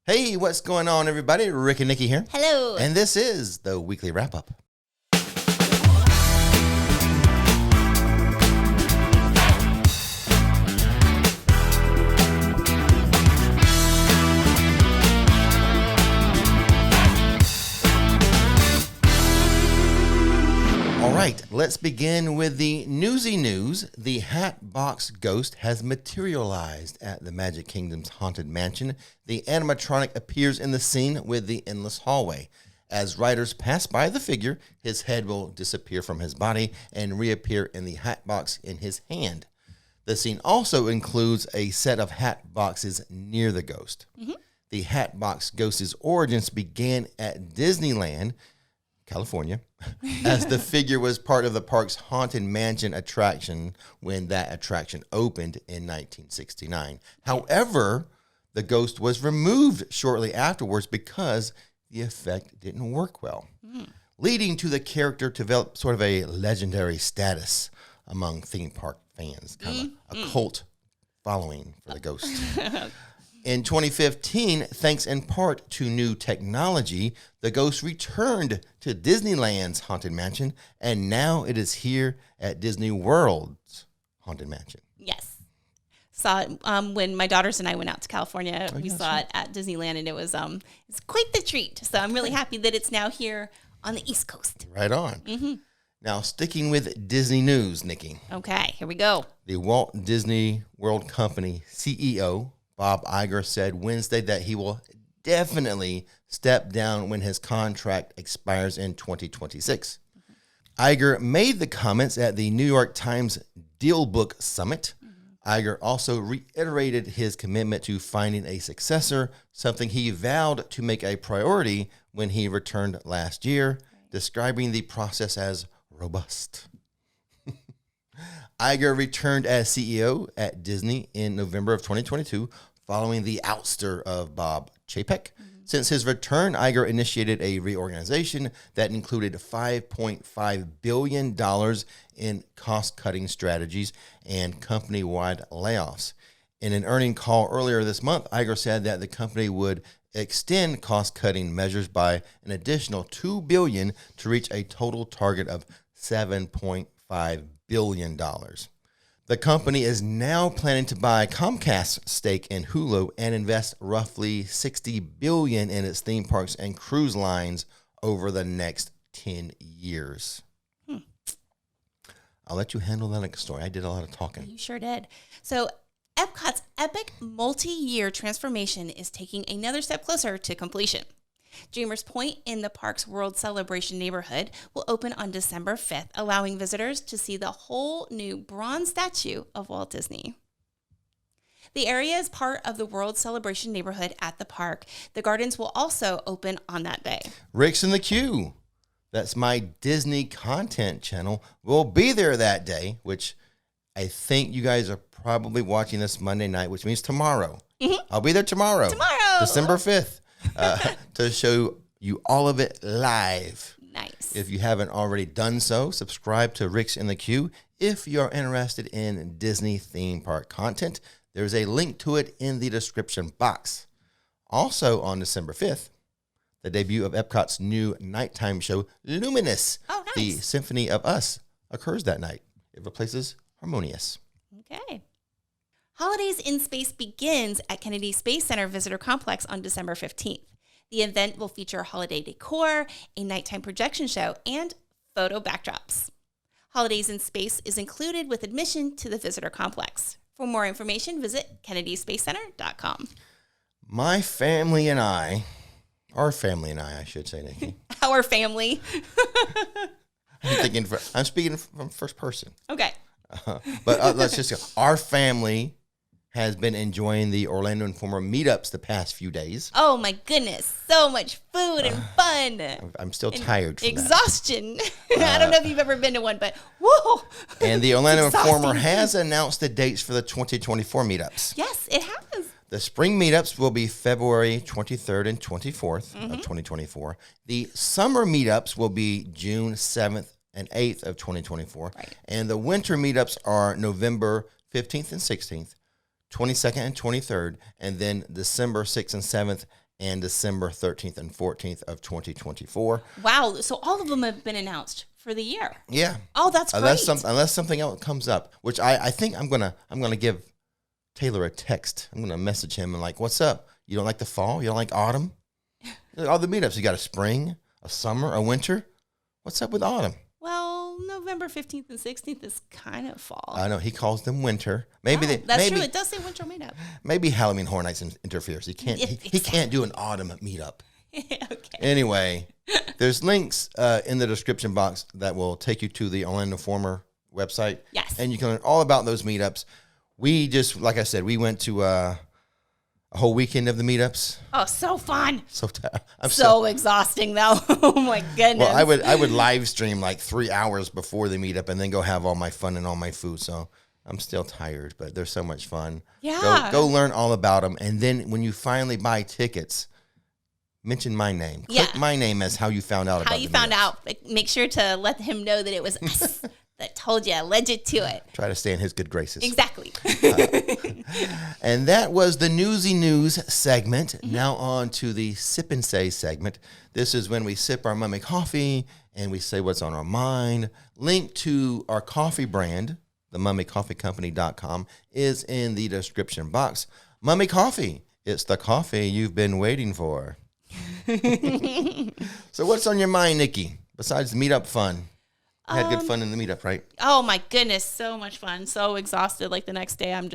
Hey, what's going on, everybody? Rick and Nikki here. Hello. And this is the weekly wrap-up. All right, let's begin with the newsy news. The Hatbox Ghost has materialized at the Magic Kingdom's Haunted Mansion. The animatronic appears in the scene with the endless hallway. As riders pass by the figure, his head will disappear from his body and reappear in the hatbox in his hand. The scene also includes a set of hat boxes near the ghost. The Hatbox Ghost's origins began at Disneyland, California, as the figure was part of the park's Haunted Mansion attraction when that attraction opened in 1969. However, the ghost was removed shortly afterwards because the effect didn't work well, leading to the character to develop sort of a legendary status among theme park fans, kind of a cult following for the ghost. In 2015, thanks in part to new technology, the ghost returned to Disneyland's Haunted Mansion, and now it is here at Disney World's Haunted Mansion. Yes. Saw it when my daughters and I went out to California. We saw it at Disneyland, and it was it's quite the treat. So I'm really happy that it's now here on the East Coast. Right on. Now, sticking with Disney news, Nikki. Okay, here we go. The Walt Disney World Company CEO, Bob Iger, said Wednesday that he will definitely step down when his contract expires in 2026. Iger made the comments at the New York Times Dealbook Summit. Iger also reiterated his commitment to finding a successor, something he vowed to make a priority when he returned last year, describing the process as robust. Iger returned as CEO at Disney in November of 2022, following the ouster of Bob Chapek. Since his return, Iger initiated a reorganization that included $5.5 billion in cost-cutting strategies and company-wide layoffs. In an earnings call earlier this month, Iger said that the company would extend cost-cutting measures by an additional $2 billion to reach a total target of $7.5 billion. The company is now planning to buy Comcast's stake in Hulu and invest roughly $60 billion in its theme parks and cruise lines over the next 10 years. I'll let you handle that next story. I did a lot of talking. You sure did. So Epcot's epic multi-year transformation is taking another step closer to completion. Dreamers Point in the park's World Celebration neighborhood will open on December 5th, allowing visitors to see the whole new bronze statue of Walt Disney. The area is part of the World Celebration neighborhood at the park. The gardens will also open on that day. Rix in the Queue, that's my Disney content channel, will be there that day, which I think you guys are probably watching this Monday night, which means tomorrow. I'll be there tomorrow. December 5th. To show you all of it live. Nice. If you haven't already done so, subscribe to Rix in the Queue. If you're interested in Disney theme park content, there's a link to it in the description box. Also on December 5th, the debut of Epcot's new nighttime show, Luminous. Oh, nice. The Symphony of Us occurs that night. It replaces Harmonious. Okay. Holidays in Space begins at Kennedy Space Center Visitor Complex on December 15th. The event will feature holiday decor, a nighttime projection show, and photo backdrops. Holidays in Space is included with admission to the visitor complex. For more information, visit kennedyspacecenter.com. My family and I, our family and I should say, Nikki. Our family. I'm speaking from first person. Okay. But let's just go. Our family has been enjoying the Orlando Informer meetups the past few days. Oh my goodness. So much food and fun. I'm still tired from exhaustion. I don't know if you've ever been to one, but whoa. And the Orlando Informer has announced the dates for the 2024 meetups. Yes, it has. The spring meetups will be February 23rd and 24th of 2024. The summer meetups will be June 7th and 8th of 2024. Right. And the winter meetups are November 15th and 16th, 22nd and 23rd, and then December 6th and 7th and December 13th and 14th of 2024. Wow. So all of them have been announced for the year. Yeah. Oh, that's great. Unless something else comes up, which I think I'm gonna give Taylor a text. I'm gonna message him and like, what's up? You don't like the fall? You don't like autumn? All the meetups. You got a spring, a summer, a winter. What's up with autumn? Well, November 15th and 16th is kind of fall. I know he calls them winter. That's true. It does say winter meetup. Maybe Halloween Horror Nights interferes. He can't. He can't do an autumn meetup. Okay. Anyway, there's links in the description box that will take you to the Orlando Former website. Yes. And you can learn all about those meetups. We just, like I said, we went to a whole weekend of the meetups. Oh, so fun. I'm so exhausting, though. Oh, my goodness. Well, I would live stream like 3 hours before the meetup and then go have all my fun and all my food. So I'm still tired, but they're so much fun. Yeah. Go learn all about them. And then when you finally buy tickets, mention my name. Click my name as how you found out about it. How you found out. Make sure to let him know that it was us that told you, led you to it. Try to stay in his good graces. Exactly. And that was the Newsy News segment. Mm-hmm. Now on to the Sip and Say segment. This is when we sip our mummy coffee and we say what's on our mind. Link to our coffee brand, the mummycoffeecompany.com, is in the description box. Mummy Coffee. It's the coffee you've been waiting for. So what's on your mind, Nikki, besides meetup fun? You had good fun in the meetup, right? Oh my goodness, so much fun. So exhausted. Like the next day, I'm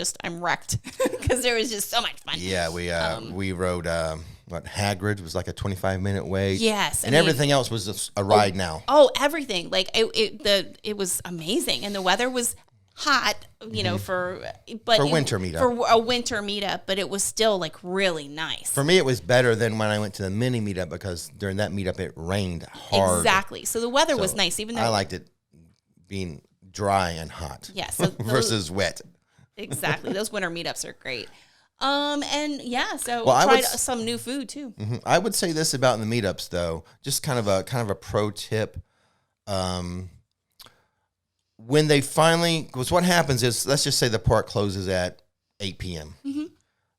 wrecked because there was just so much fun. Yeah, we rode Hagrid was like a 25-minute wait. Yes, and everything else was just a ride now. Oh, everything. Like it was amazing, and the weather was hot, for winter meetup. For a winter meetup, but it was still like really nice. For me, it was better than when I went to the mini meetup because during that meetup it rained hard. Exactly. So the weather was nice, even though I liked it being dry and hot. Yeah. So versus wet. Exactly. Those winter meetups are great. And yeah, so I tried some new food too. Mm-hmm. I would say this about the meetups though, just kind of a pro tip. When they finally, because what happens is, let's just say the park closes at 8 p.m. Mm-hmm.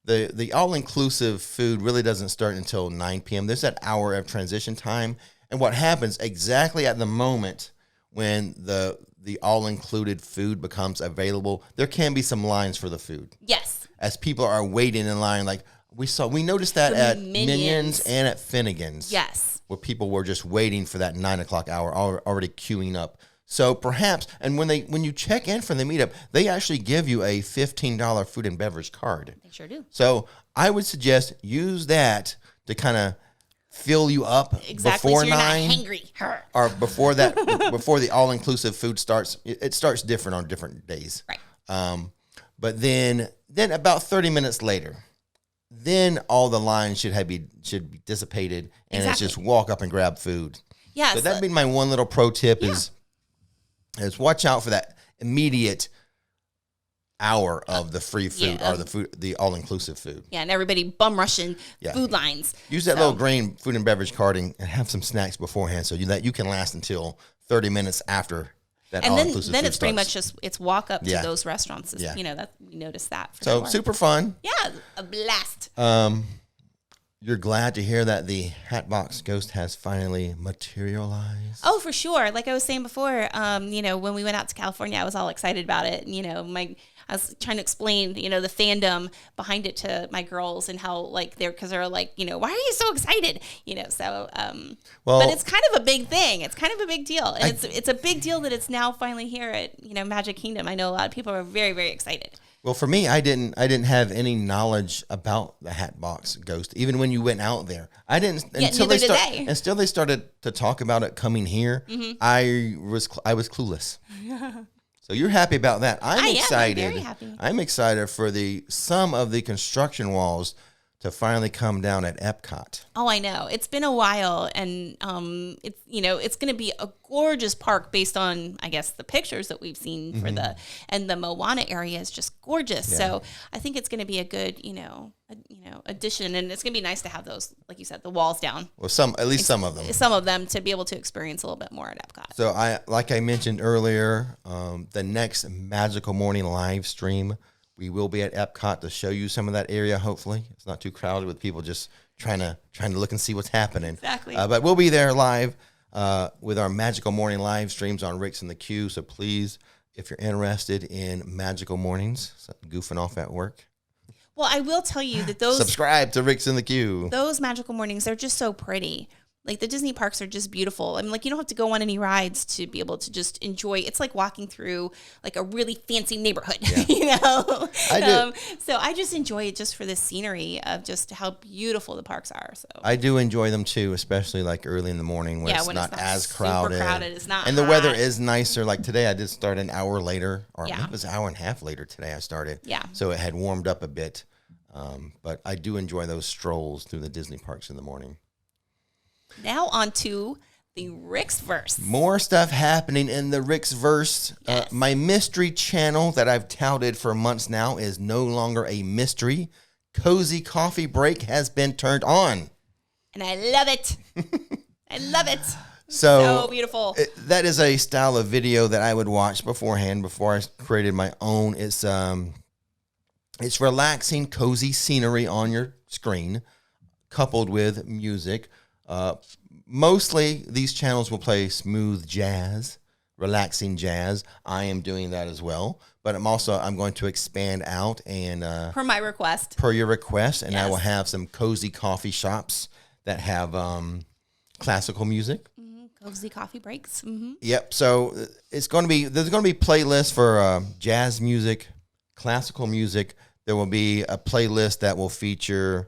The all-inclusive food really doesn't start until 9 p.m. There's that hour of transition time. And what happens exactly at the moment when the all-included food becomes available, there can be some lines for the food. Yes. As people are waiting in line, like we noticed that at Minions and at Finnegan's. Yes. Where people were just waiting for that 9 o'clock hour, already queuing up. So perhaps, and when you check in for the meetup, they actually give you a $15 food and beverage card. They sure do. So I would suggest use that to kind of fill you up before so you're 9, not hangry. or before that, before the all-inclusive food starts. It starts different on different days. Right. But then about 30 minutes later, then all the lines should be dissipated, and it's just walk up and grab food. Yeah. So that'd be my one little pro tip is watch out for that immediate hour of the free food or the all-inclusive food. Yeah, and everybody bum rushing food lines. Use that little green food and beverage card and have some snacks beforehand so that you can last until 30 minutes after that all-inclusive food then it's pretty starts. much just walk up to those restaurants. That we noticed that. For sure. Super fun. Yeah, a blast. You're glad to hear that the Hatbox Ghost has finally materialized? Oh, for sure. Like I was saying before, when we went out to California, I was all excited about it. And, I was trying to explain, the fandom behind it to my girls and how, because they're like, why are you so excited? But it's kind of a big thing. It's kind of a big deal. And it's a big deal that it's now finally here at, Magic Kingdom. I know a lot of people are very, very excited. Well, for me, I didn't have any knowledge about the Hatbox Ghost. Even when you went out there, I didn't until they started to talk about it coming here. Mm-hmm. I was clueless. So you're happy about that? I'm excited. I'm very happy. I'm excited for some of the construction walls to finally come down at Epcot. Oh, I know. It's been a while, and it's going to be a gorgeous park based on, I guess, the pictures that we've seen for the Moana area is just gorgeous. Yeah. So I think it's going to be a good, addition, and it's going to be nice to have those, like you said, the walls down. Well, some of them. Some of them to be able to experience a little bit more at Epcot. So like I mentioned earlier, the next Magical Morning live stream, we will be at Epcot to show you some of that area. Hopefully, it's not too crowded with people just trying to look and see what's happening. Exactly. But we'll be there live with our magical morning live streams on Rix and the Q. So please, if you're interested in magical mornings, goofing off at work, well, I will tell you that those subscribe to Rix and the Q. Those magical mornings, they're just so pretty. Like the Disney parks are just beautiful. I mean, like you don't have to go on any rides to be able to just enjoy. It's like walking through like a really fancy neighborhood, you know? I do. So I just enjoy it just for the scenery of just how beautiful the parks are. So I do enjoy them too, especially like early in the morning when it's not as crowded. It's not and hot. the weather is nicer. Like today I did start an hour later, or Yeah. it was an hour and a half later today I started. Yeah. So it had warmed up a bit. But I do enjoy those strolls through the Disney parks in the morning. Now on to the Rixverse. More stuff happening in the Rixverse. Yes. My mystery channel that I've touted for months now is no longer a mystery. Cozy Coffee Break has been turned on. And I love it. I love it. So beautiful. That is a style of video that I would watch beforehand before I created my own. It's relaxing, cozy scenery on your screen, coupled with music. Mostly these channels will play smooth jazz, relaxing jazz. I am doing that as well, but I'm going to expand out and Per my request. per your request, and Yes. I will have some cozy coffee shops that have classical music. Cozy coffee breaks. Mm-hmm. Yep. So there's going to be playlists for jazz music, classical music. There will be a playlist that will feature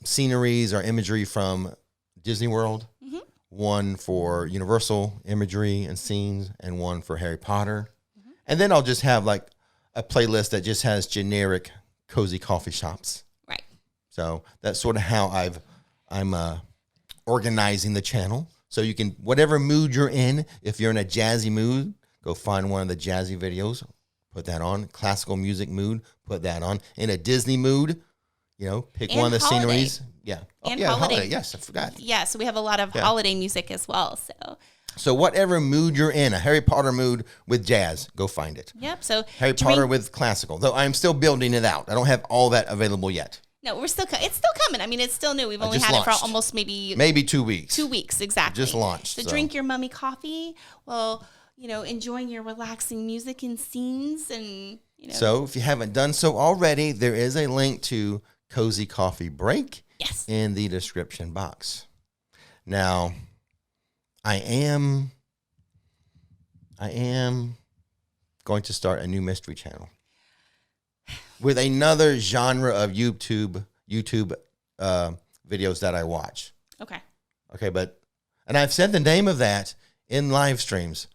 sceneries or imagery from Disney World, one for Universal imagery and scenes, and one for Harry Potter. And then I'll just have like a playlist that just has generic cozy coffee shops. Right. So that's sort of how I'm organizing the channel. So you can, whatever mood you're in, if you're in a jazzy mood, go find one of the jazzy videos, put that on. Classical music mood, put that on. In a Disney mood, pick And one of the holiday. sceneries. Yeah. And holiday. Yes, I forgot. Yeah, so we have a lot of holiday music as well. So whatever mood you're in, a Harry Potter mood with jazz, go find it. Yep. So Harry Potter with classical, though I'm still building it out. I don't have all that available yet. No, it's still coming. I mean, it's still new. We've only just had it launched. for almost maybe 2 weeks. 2 weeks, exactly. Just launched. So drink your mummy coffee while, enjoying your relaxing music and scenes and, So if you haven't done so already, there is a link to Cozy Coffee Break in the description box. Now, I am going to start a new mystery channel with another genre of YouTube videos that I watch. Okay. And I've said the name of that in live streams.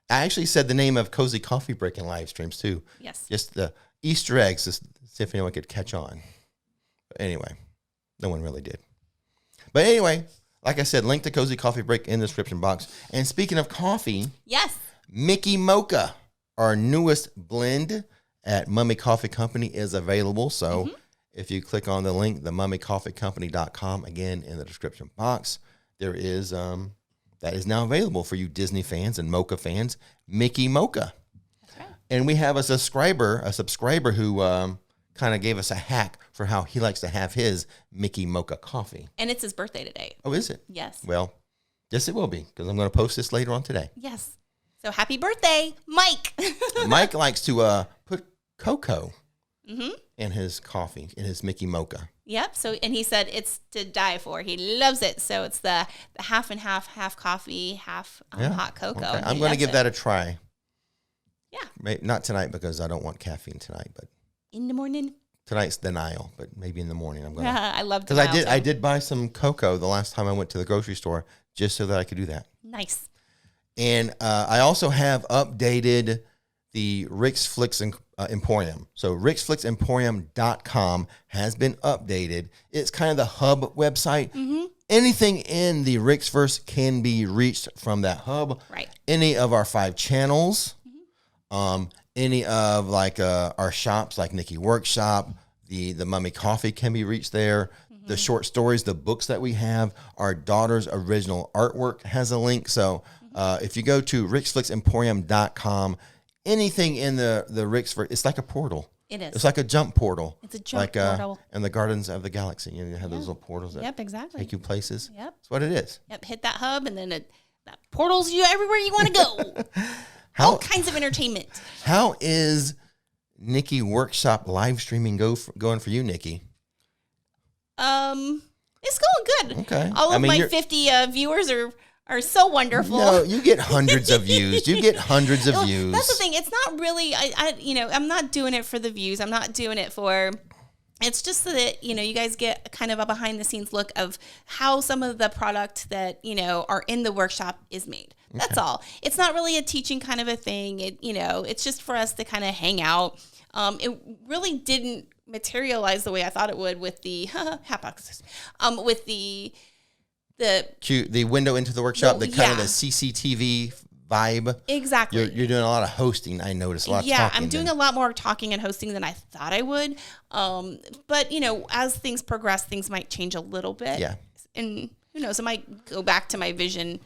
I actually said the name of Cozy Coffee Break in live streams too. Yes. Just the Easter eggs to see if anyone could catch on. But anyway, no one really did. But anyway, like I said, link to Cozy Coffee Break in the description box. And speaking of coffee, yes, Mickey Mocha, our newest blend at Mummy Coffee Company, is available. So if you click on the link, themummycoffeecompany.com, again in the description box, there is that is now available for you Disney fans and Mocha fans, Mickey Mocha. That's right. And we have a subscriber who kind of gave us a hack for how he likes to have his Mickey Mocha coffee. And it's his birthday today. Oh, is it? Yes. Well, yes, it will be, because I'm going to post this later on today. Yes. So happy birthday, Mike. Mike likes to put cocoa in his coffee, in his Mickey Mocha. Yep. So, and he said it's to die for. He loves it. So it's the half and half coffee, half hot cocoa. Okay. I'm going to give that a try. Yeah. Maybe not tonight, because I don't want caffeine tonight, but in the morning. Tonight's denial, but maybe in the morning I'm going to. I love because I did buy some cocoa the last time I went to the grocery store, just so that I could do that. Nice. And I also have updated the Rix Flix Emporium. So RixFlixEmporium.com has been updated. It's kind of the hub website. Anything in the Rixverse can be reached from that hub. Right. Any of our 5 channels, any of our shops like Nikki Workshop, the Mummy Coffee can be reached there. The short stories, the books that we have, our daughter's original artwork has a link. So if you go to RixFlixEmporium.com, anything in the Rixverse, it's like a portal. It is. It's like a jump portal. It's a jump portal. In the Gardens of the Galaxy, you have those little portals that exactly. take you places. Yep. That's what it is. Yep, hit that hub, and then that portals you everywhere you want to go. All kinds of entertainment. How is Nikki Workshop live streaming going for you, Nikki? It's going good. Okay. All of my 50 viewers are so wonderful. No, you get hundreds of views. You get hundreds of views. That's the thing. It's not really, I'm not doing it for the views. I'm not doing it for, it's just so that, you guys get kind of a behind the scenes look of how some of the product that, are in the workshop is made. That's all. It's not really a teaching kind of a thing. It's just for us to kind of hang out. It really didn't materialize the way I thought it would with the hat boxes. With the window into the workshop, the kind of the CCTV vibe. Exactly. You're doing a lot of hosting. I noticed a lot of talking. Yeah, I'm doing a lot more talking and hosting than I thought I would. But as things progress, things might change a little bit. Yeah. And who knows? I might go back to my vision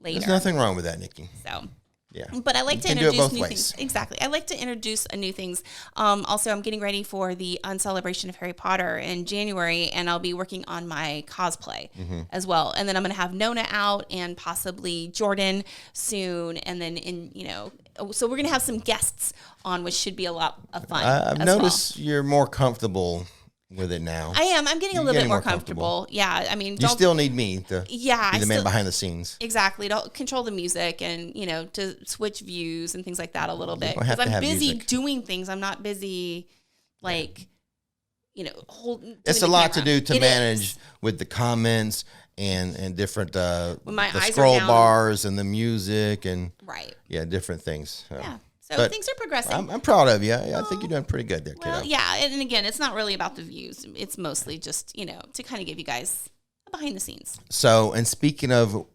later. There's nothing wrong with that, Nikki. So. Yeah. But I like to introduce introduce new things. Exactly. I like to introduce new things. Also, I'm getting ready for the Uncelebration of Harry Potter in January, and I'll be working on my cosplay as well. And then I'm going to have Nona out and possibly Jordan soon. And then, so we're going to have some guests on, which should be a lot of fun. I've noticed you're more comfortable with it now. I am. I'm getting a little bit more comfortable. Yeah. I mean, you still need me to be the man behind the scenes. Exactly. To control the music and, to switch views and things like that a little bit. Because I'm busy doing things. I'm not busy, it's a lot to do to manage with the comments and different the scroll bars and the music and different things. So. Yeah. So things are progressing. I'm proud of you. I think you're doing pretty good there, kiddo. Well, yeah, and again, it's not really about the views. It's mostly just, to kind of give you guys a behind the scenes. So, and speaking of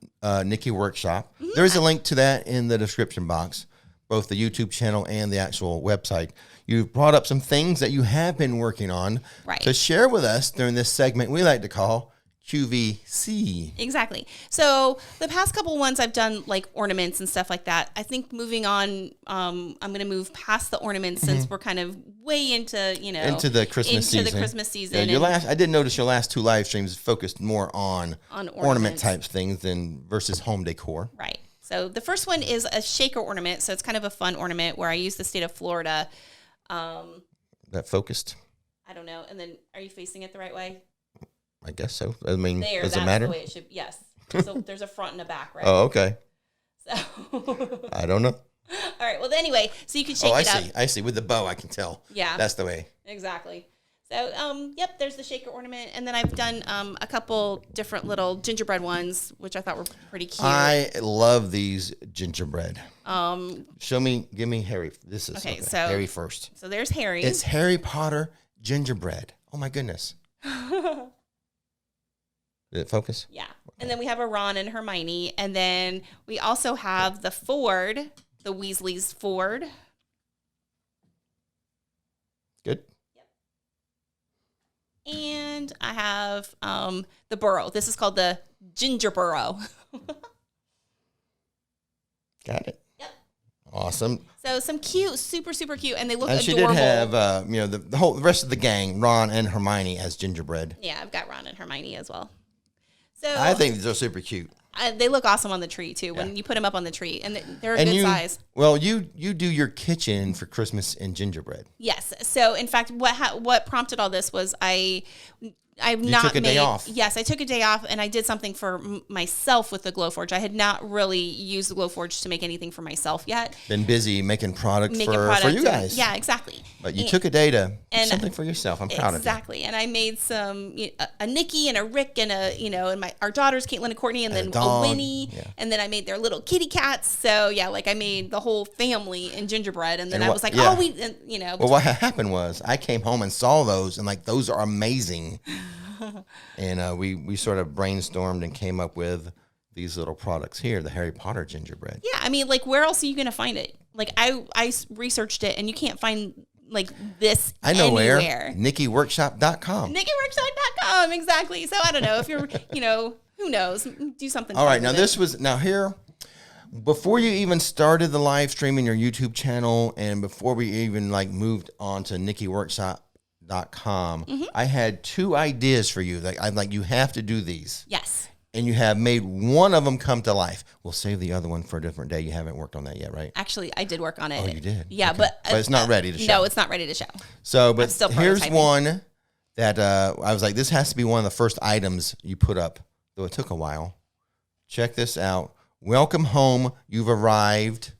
Nikki Workshop, there's a link to that in the description box, both the YouTube channel and the actual website. You've brought up some things that you have been working on to share with us during this segment we like to call QVC. Exactly. So the past couple ones I've done like ornaments and stuff like that. I think moving on, I'm going to move past the ornaments since we're kind of way into, into the Christmas season. Into the Christmas season. Yeah, I did notice your last two live streams focused more on ornament types things than versus home decor. Right. So the first one is a shaker ornament. So it's kind of a fun ornament where I use the state of Florida. That focused? I don't know. And then are you facing it the right way? I guess so. I mean, does it that's matter? The way it should, yes. So there's a front and a back, right? Oh, okay. So I don't know. All right. Well, anyway, so you can shake it up. I see. With the bow, I can tell. Yeah. That's the way. Exactly. So, there's the shaker ornament. And then I've done a couple different little gingerbread ones, which I thought were pretty cute. I love these gingerbread. Give me Harry. This is okay. So Harry first. So there's Harry. It's Harry Potter gingerbread. Oh my goodness. Did it focus? Yeah. Okay. And then we have a Ron and Hermione. And then we also have the Ford, the Weasley's Ford. Good. Yep. And I have the Burrow. This is called the Ginger Burrow. Got it. Yep. Awesome. So some cute, super, super cute. And they look adorable. She did have, the rest of the gang, Ron and Hermione as gingerbread. Yeah, I've got Ron and Hermione as well. So I think these are super cute. They look awesome on the tree too when you put them up on the tree, and they're a good size. Well, you do your kitchen for Christmas in gingerbread. Yes. So in fact, what prompted all this was took a day off. Yes, I took a day off, and I did something for myself with the Glowforge. I had not really used the Glowforge to make anything for myself yet. Been busy making product for you guys. Yeah, exactly. But you took a day to do something for yourself. I'm proud of you. Exactly. And I made some a Nikki and a Rick and and our daughters, Caitlin and Courtney, and then a Winnie, and then I made their little kitty cats. So yeah, I made the whole family in gingerbread, and then I was like, Well, what happened was I came home and saw those, and those are amazing. And we sort of brainstormed and came up with these little products here, the Harry Potter gingerbread. Yeah, I mean, where else are you going to find it? I researched it, and you can't find this I know anywhere. Where. NikkiWorkshop.com. NikkiWorkshop.com, exactly. So I don't know if you're, who knows? Do something. All right, now here Before you even started the live stream in your YouTube channel, and before we even like moved on to NikkiWorkshop.com, I had 2 ideas for you. Like I'm like, you have to do these. Yes. And you have made one of them come to life. We'll save the other one for a different day. You haven't worked on that yet, right? Actually, I did work on it. Oh, you did? Yeah, Okay. but it's not ready to show. No, it's not ready to show. So, but still here's prototyping. one that I was like, this has to be one of the first items you put up, though it took a while. Check this out. Welcome home. You've arrived.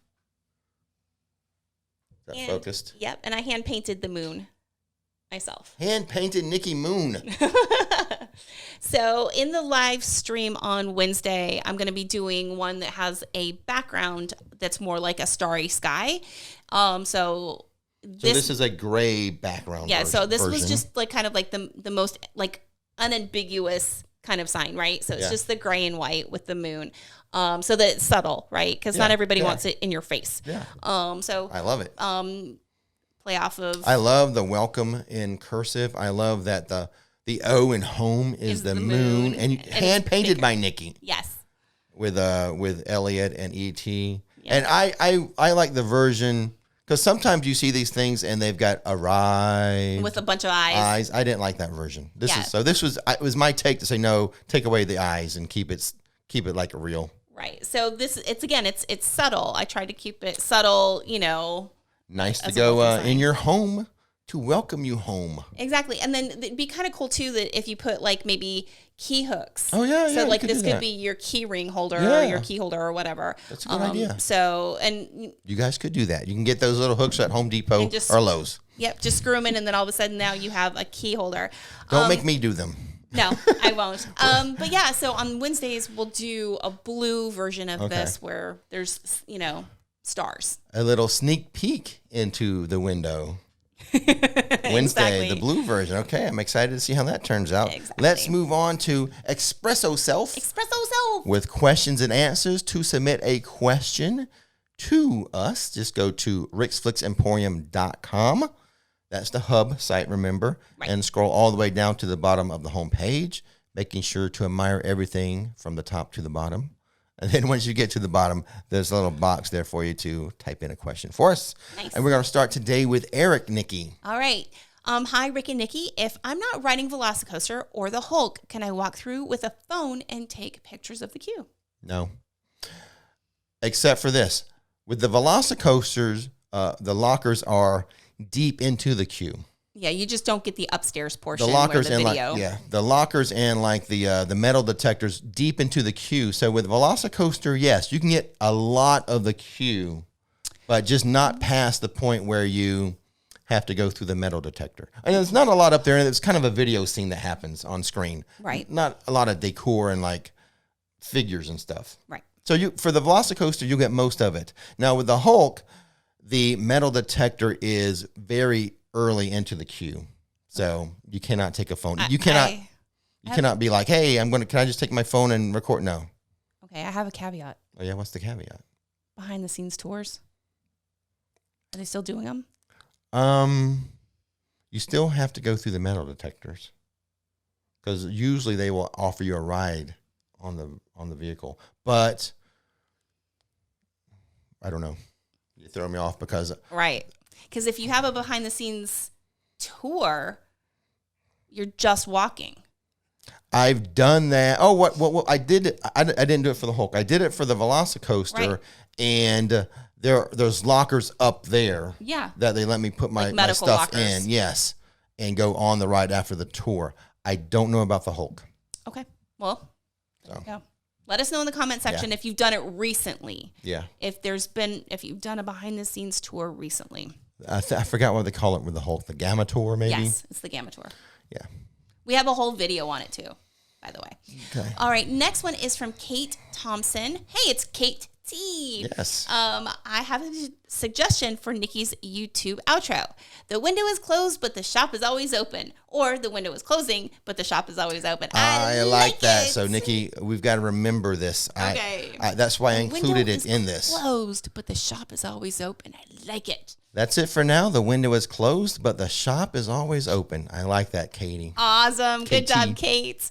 Is that focused? Yep, and I hand painted the moon myself. Hand painted Nikki Moon. So in the live stream on Wednesday, I'm going to be doing one that has a background that's more like a starry sky. So this is a gray background. Yeah, so this version. was just like kind of like the most like unambiguous kind of sign, right? So it's just the gray and white with the moon. So that it's subtle, right? Because not everybody wants it in your face. Yeah. So I love it. Play off of. I love the welcome in cursive. I love that the O in home is the moon, and hand painted by Nikki. Yes. With Elliot and E.T. Yeah. And I like the version because sometimes you see these things and they've got arrived with a bunch of eyes. I didn't like that version. This was my take to say no, take away the eyes and keep it like a real. Right. So it's subtle. I try to keep it subtle, Nice to go in your home to welcome you home. Exactly. And then it'd be kind of cool too that if you put like maybe key hooks. Oh yeah. So like this could be your key ring holder or your key holder or whatever. That's a good idea. So, and you guys could do that. You can get those little hooks at Home Depot or Lowe's. Yep. Just screw them in and then all of a sudden now you have a key holder. Don't make me do them. No, I won't. But yeah, so on Wednesdays we'll do a blue version of this where there's, stars. A little sneak peek into the window. Wednesday, Exactly. the blue version. Okay, I'm excited to see how that turns out. Exactly. Let's move on to Espresso Self. With questions and answers. To submit a question to us, just go to RixFlixEmporium.com. That's the hub site, remember, and scroll all the way down to the bottom of the home page, making sure to admire everything from the top to the bottom. And then once you get to the bottom, there's a little box there for you to type in a question for us. Nice. And we're going to start today with Eric, Nikki. All right. Hi, Rick and Nikki. If I'm not riding Velocicoaster or the Hulk, can I walk through with a phone and take pictures of the queue? No. Except for this. With the Velocicoasters, the lockers are deep into the queue. Yeah, you just don't get the upstairs portion. The lockers where the and video. the lockers and like the metal detectors deep into the queue. So with Velocicoaster, yes, you can get a lot of the queue, but just not past the point where you have to go through the metal detector. And there's not a lot up there, and it's kind of a video scene that happens on screen. Right. Not a lot of decor and like figures and stuff. Right. So for the Velocicoaster, you get most of it. Now with the Hulk, the metal detector is very early into the queue, so you cannot take a phone. You cannot be like, "Hey, can I just take my phone and record?" No. Okay, I have a caveat. Oh yeah, what's the caveat? Behind the scenes tours. Are they still doing them? You still have to go through the metal detectors because usually they will offer you a ride on the vehicle, but I don't know. You throw me off because Because if you have a behind the scenes tour, you're just walking. I've done that. Oh, what I did. I didn't do it for the Hulk. I did it for the Velocicoaster, and there's lockers up there. Yeah. That they let me put my stuff lockers. in. Yes, and go on the ride after the tour. I don't know about the Hulk. Okay. Well, there you go. Let us know in the comment section if you've done it recently. Yeah. If you've done a behind the scenes tour recently. I forgot what they call it with the Hulk. The Gamma Tour, maybe? Yes, it's the Gamma Tour. Yeah. We have a whole video on it too, by the way. Okay. All right. Next one is from Kate Thompson. Hey, it's Kate T. Yes. I have a suggestion for Nikki's YouTube outro. The window is closed, but the shop is always open. Or the window is closing, but the shop is always open. I like that. So, Nikki, we've got to remember this. Okay. That's why I included it in this. Closed, but the shop is always open. I like it. That's it for now. The window is closed, but the shop is always open. I like that, Katie. Awesome. Good job, Kate.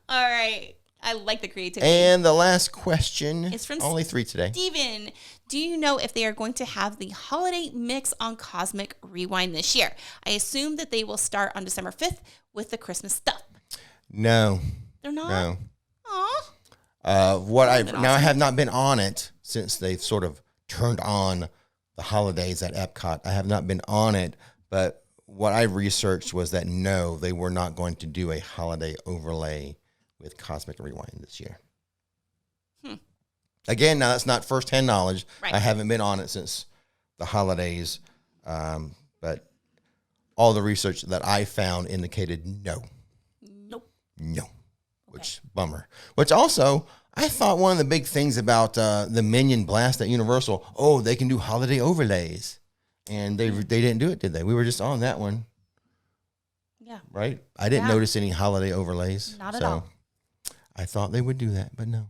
All right. I like the creativity. And the last question, it's from only 3 today. Steven. Do you know if they are going to have the holiday mix on Cosmic Rewind this year? I assume that they will start on December 5th with the Christmas stuff. No. They're not? No. Aw. I have not been on it since they've sort of turned on the holidays at Epcot. I have not been on it, but what I researched was that no, they were not going to do a holiday overlay with Cosmic Rewind this year. Again, now that's not firsthand knowledge. Right. I haven't been on it since the holidays, but all the research that I found indicated no. Nope. No. Which, bummer. Which also, I thought one of the big things about the Minion Blast at Universal, they can do holiday overlays. And they didn't do it, did they? We were just on that one. Yeah. Right? I didn't notice any holiday overlays. Not at all. I thought they would do that, but no.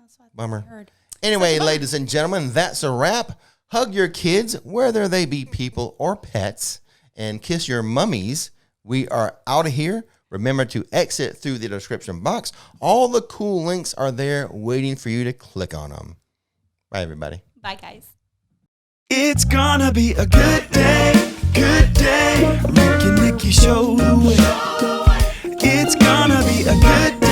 That's what Bummer. I heard. Anyway, ladies and gentlemen, that's a wrap. Hug your kids, whether they be people or pets, and kiss your mummies. We are out of here. Remember to exit through the description box. All the cool links are there waiting for you to click on them. Bye, everybody. Bye, guys. It's gonna be a good day, good day. Rick and Nikki show the way. It's gonna be a good day.